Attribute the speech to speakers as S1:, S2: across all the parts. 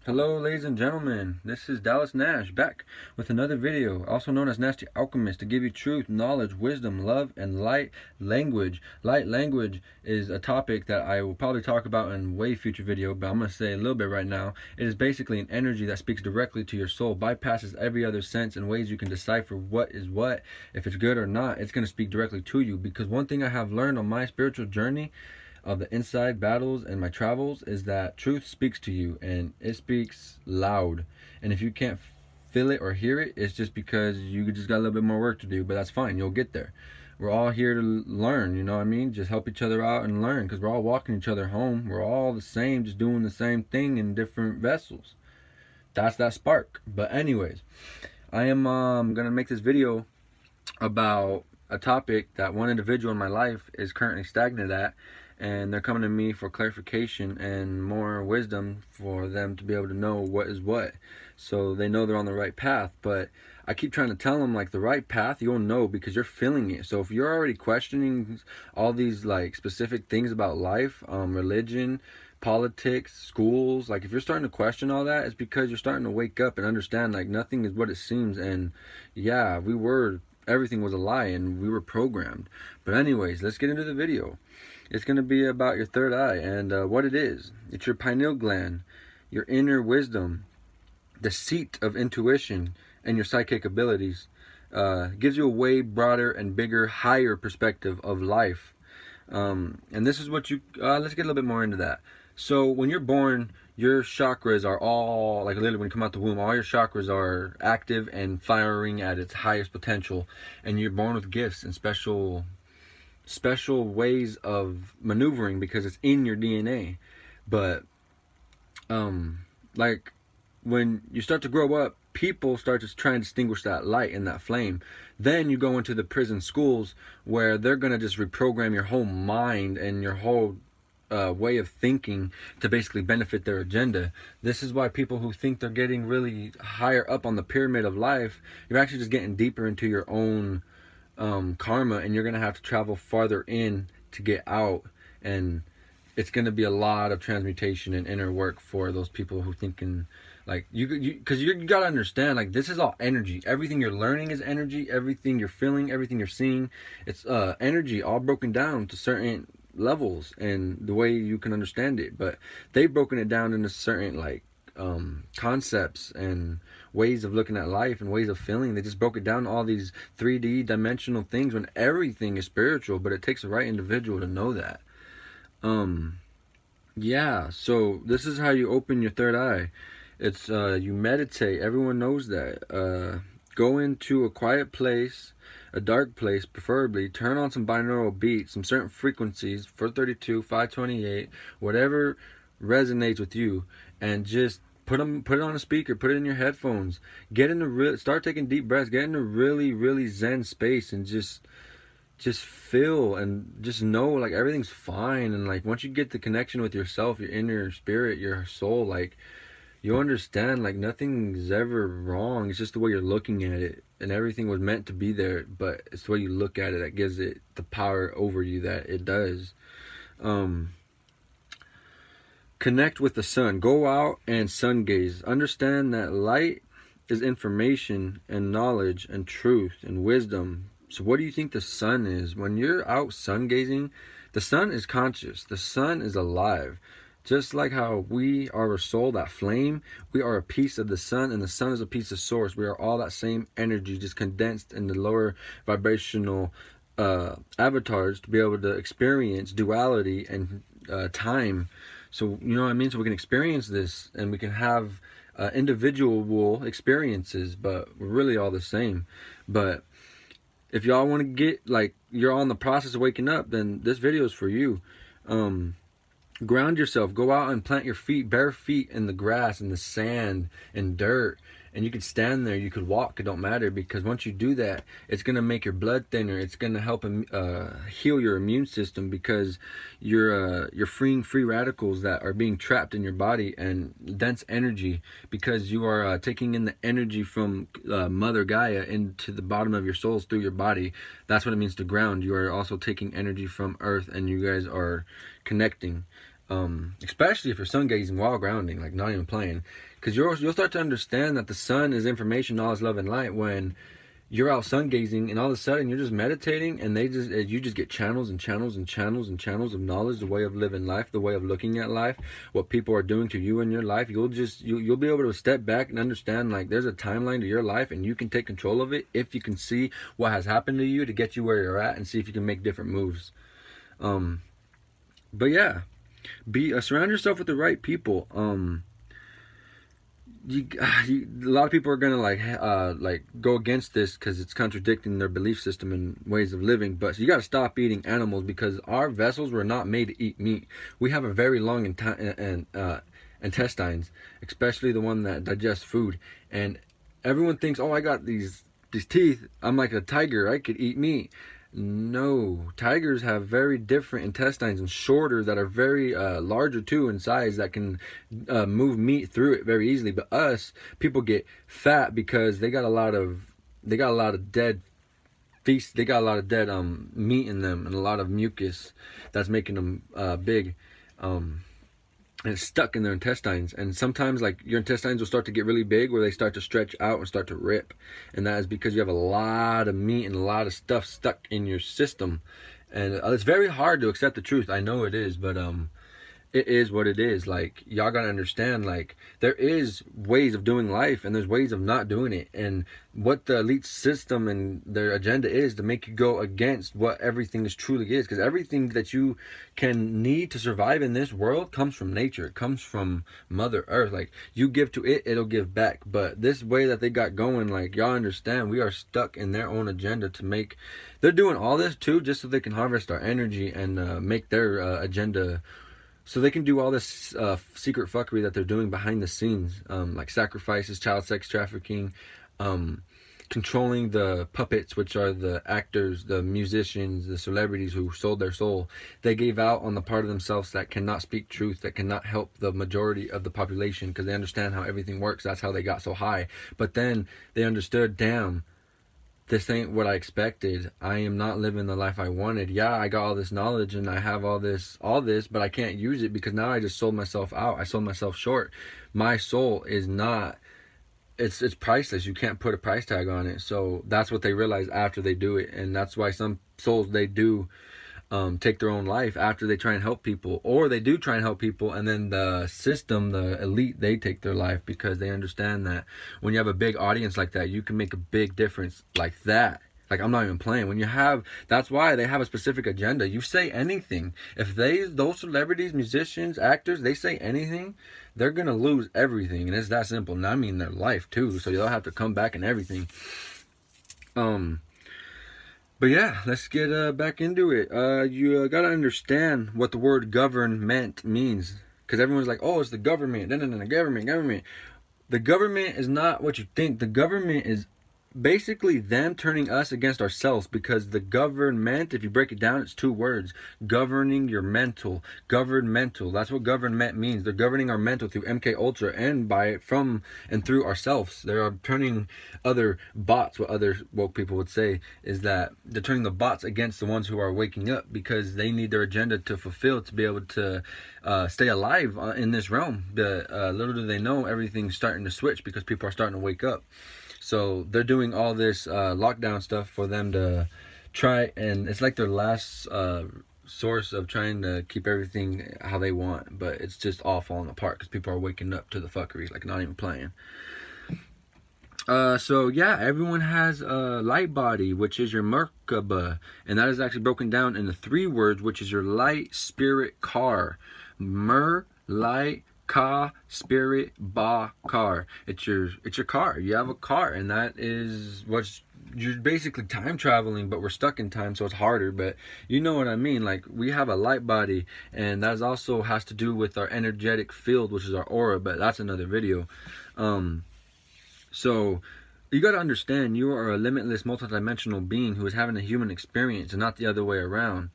S1: Hello ladies and gentlemen, this is Dallas Nash back with another video, also known as Nasty Alchemist, to give you truth, knowledge, wisdom, love, and light language. Light language is a topic that I will probably talk about in way future video, but I'm going to say a little bit right now. It is basically an energy that speaks directly to your soul, bypasses every other sense in ways you can decipher what is what. If it's good or not, it's going to speak directly to you, because one thing I have learned on my spiritual journey of the inside battles and my travels is that truth speaks to you, and it speaks loud. And if you can't feel it or hear it, it's just because you just got a little bit more work to do, but that's fine. You'll get there. We're all here to learn, you know what I mean? Just help each other out and learn, because we're all walking each other home. We're all the same, just doing the same thing in different vessels. That's that spark. But anyways, I am gonna make this video about a topic that one individual in my life is currently stagnant at, and they're coming to me for clarification and more wisdom for them to be able to know what is what, so they know they're on the right path. But I keep trying to tell them, like, the right path you'll know because you're feeling it. So if you're already questioning all these like specific things about life, religion, politics, schools, like if you're starting to question all that, it's because you're starting to wake up and understand like nothing is what it seems. And yeah, everything was a lie and we were programmed. But anyways, let's get into the video. It's going to be about your third eye and what it is. It's your pineal gland, your inner wisdom, the seat of intuition, and your psychic abilities. Gives you a way broader and bigger, higher perspective of life. And this is what you, let's get a little bit more into that. So when you're born, your chakras are all, like literally when you come out the womb, all your chakras are active and firing at its highest potential. And you're born with gifts and special ways of maneuvering because it's in your DNA. But like when you start to grow up, people start to try and distinguish that light and that flame. Then you go into the prison schools where they're going to just reprogram your whole mind and your whole way of thinking to basically benefit their agenda. This is why people who think they're getting really higher up on the pyramid of life, you're actually just getting deeper into your own karma, and you're going to have to travel farther in to get out. And it's going to be a lot of transmutation and inner work for those people who thinking like because you got to understand, like, this is all energy. Everything you're learning is energy. Everything you're feeling, everything you're seeing, it's energy, all broken down to certain levels and the way you can understand it. But they've broken it down into certain like concepts and ways of looking at life and ways of feeling. They just broke it down to all these 3D dimensional things when everything is spiritual, but it takes the right individual to know that. Yeah, so this is how you open your third eye. It's you meditate. Everyone knows that. Go into a quiet place, a dark place preferably. Turn on some binaural beats, some certain frequencies, 432, 528, whatever resonates with you, and just put it on a speaker, put it in your headphones. Get in the start taking deep breaths. Get in a really zen space and just feel and just know like everything's fine. And like once you get the connection with yourself, your inner spirit, your soul, like you understand like nothing's ever wrong. It's just the way you're looking at it, and everything was meant to be there, but it's the way you look at it that gives it the power over you that it does. Connect with the sun. Go out and sun gaze. Understand that light is information and knowledge and truth and wisdom. So what do you think the sun is? When you're out sun gazing, the sun is conscious. The sun is alive. Just like how we are a soul, that flame, we are a piece of the sun, and the sun is a piece of source. We are all that same energy, just condensed in the lower vibrational avatars to be able to experience duality and time. So, you know what I mean? So we can experience this, and we can have individual experiences, but we're really all the same. But if y'all want to get, like, you're on the process of waking up, then this video is for you. Ground yourself. Go out and plant your feet, bare feet, in the grass, in the sand, and dirt. And you could stand there, you could walk, it don't matter, because once you do that, it's going to make your blood thinner. It's going to help heal your immune system, because you're freeing free radicals that are being trapped in your body and dense energy, because you are taking in the energy from Mother Gaia into the bottom of your souls through your body. That's what it means to ground. You are also taking energy from Earth, and you guys are connecting. Especially if you're sun gazing while grounding, like not even playing, because you'll start to understand that the sun is information, knowledge, love, and light when you're out sun gazing, and all of a sudden you're just meditating, and you just get channels and channels and channels and channels of knowledge, the way of living life, the way of looking at life, what people are doing to you in your life. You'll be able to step back and understand, like, there's a timeline to your life, and you can take control of it if you can see what has happened to you to get you where you're at, and see if you can make different moves. But yeah, surround yourself with the right people. A lot of people are gonna like go against this because it's contradicting their belief system and ways of living. But you got to stop eating animals, because our vessels were not made to eat meat. We have a very long intestines, especially the one that digests food. And everyone thinks, oh, I got these teeth, I'm like a tiger, I could eat meat. No, tigers have very different intestines, and shorter, that are very larger too in size, that can move meat through it very easily. But us people get fat because they got a lot of dead feast. They got a lot of dead meat in them, and a lot of mucus that's making them big. And it's stuck in their intestines, and sometimes, like, your intestines will start to get really big, where they start to stretch out and start to rip, and that is because you have a lot of meat and a lot of stuff stuck in your system. And it's very hard to accept the truth. I know it is, but it is what it is. Like, y'all gotta understand, like, there is ways of doing life, and there's ways of not doing it. And what the elite system and their agenda is to make you go against what everything is truly is, because everything that you can need to survive in this world comes from nature. It comes from Mother Earth. Like, you give to it, it'll give back. But this way that they got going, like, y'all understand, we are stuck in their own agenda to make. They're doing all this too just so they can harvest our energy and make their agenda, so they can do all this secret fuckery that they're doing behind the scenes, like sacrifices, child sex trafficking, controlling the puppets, which are the actors, the musicians, the celebrities who sold their soul. They gave out on the part of themselves that cannot speak truth, that cannot help the majority of the population, because they understand how everything works. That's how they got so high. But then they understood, damn, this ain't what I expected. I am not living the life I wanted. Yeah, I got all this knowledge and I have all this, but I can't use it because now I just sold myself out. I sold myself short. My soul is not, it's priceless. You can't put a price tag on it. So that's what they realize after they do it. And that's why some souls, they do take their own life after they try and help people, or they do try and help people, and then the system, the elite, they take their life, because they understand that when you have a big audience like that, you can make a big difference like that. Like, I'm not even playing. When you have, that's why they have a specific agenda. You say anything, if those celebrities, musicians, actors, they say anything, they're gonna lose everything, and it's that simple. And I mean their life too, so they'll have to come back and everything. But yeah, let's get back into it. You gotta understand what the word government means, because everyone's like, oh, it's the government. No, government. The government is not what you think. The government is basically them turning us against ourselves, because the government, if you break it down, it's two words: governing your mental. Governmental, that's what government means. They're governing our mental through MK Ultra, and from and through ourselves. They are turning other bots. What other woke people would say is that they're turning the bots against the ones who are waking up, because they need their agenda to fulfill, to be able to stay alive in this realm. Little do they know, everything's starting to switch because people are starting to wake up. So they're doing all this lockdown stuff for them to try, and it's like their last source of trying to keep everything how they want. But it's just all falling apart because people are waking up to the fuckeries, like, not even playing. So yeah, everyone has a light body, which is your Merkaba, and that is actually broken down into 3 words, which is your light spirit car. Light Ka, spirit, ba, car. It's your car. You have a car, and that is what's, you're basically time traveling, but we're stuck in time, so it's harder. But you know what I mean. Like, we have a light body, and that also has to do with our energetic field, which is our aura, but that's another video. So you got to understand, you are a limitless multidimensional being who is having a human experience, and not the other way around.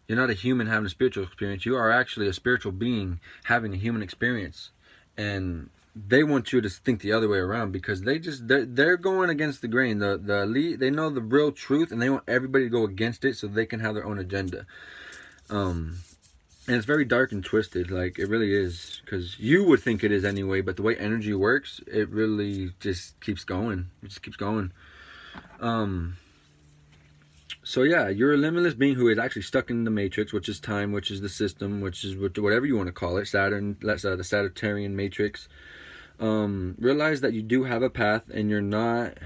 S1: You're not a human having a spiritual experience. You are actually a spiritual being having a human experience. And they want you to think the other way around, because they're going against the grain. The elite, they know the real truth, and they want everybody to go against it so they can have their own agenda. And it's very dark and twisted, like it really is, because you would think it is anyway, but the way energy works, it really just keeps going. It just keeps going. So yeah, you're a limitless being who is actually stuck in the matrix, which is time, which is the system, which is whatever you want to call it, Saturn, the Sagittarian matrix. Realize that you do have a path, and you're not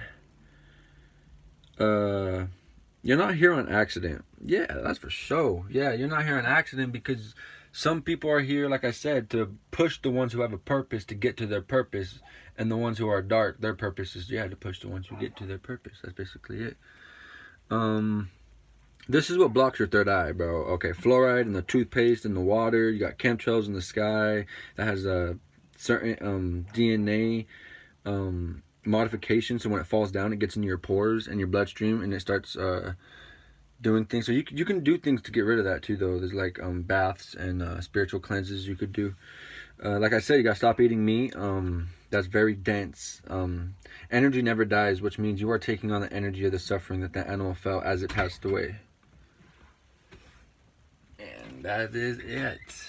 S1: here on accident. Yeah, that's for sure. Yeah, you're not here on accident, because some people are here, like I said, to push the ones who have a purpose to get to their purpose, and the ones who are dark, their purpose is to push the ones who get to their purpose. That's basically it. This is what blocks your third eye, bro. Okay, fluoride in the toothpaste, in the water. You got chemtrails in the sky that has a certain DNA modification. So when it falls down, it gets into your pores and your bloodstream, and it starts doing things. So you can do things to get rid of that too, though. There's like baths and spiritual cleanses you could do. Like I said, you gotta stop eating meat. That's very dense. Energy never dies, which means you are taking on the energy of the suffering that animal felt as it passed away. And that is it.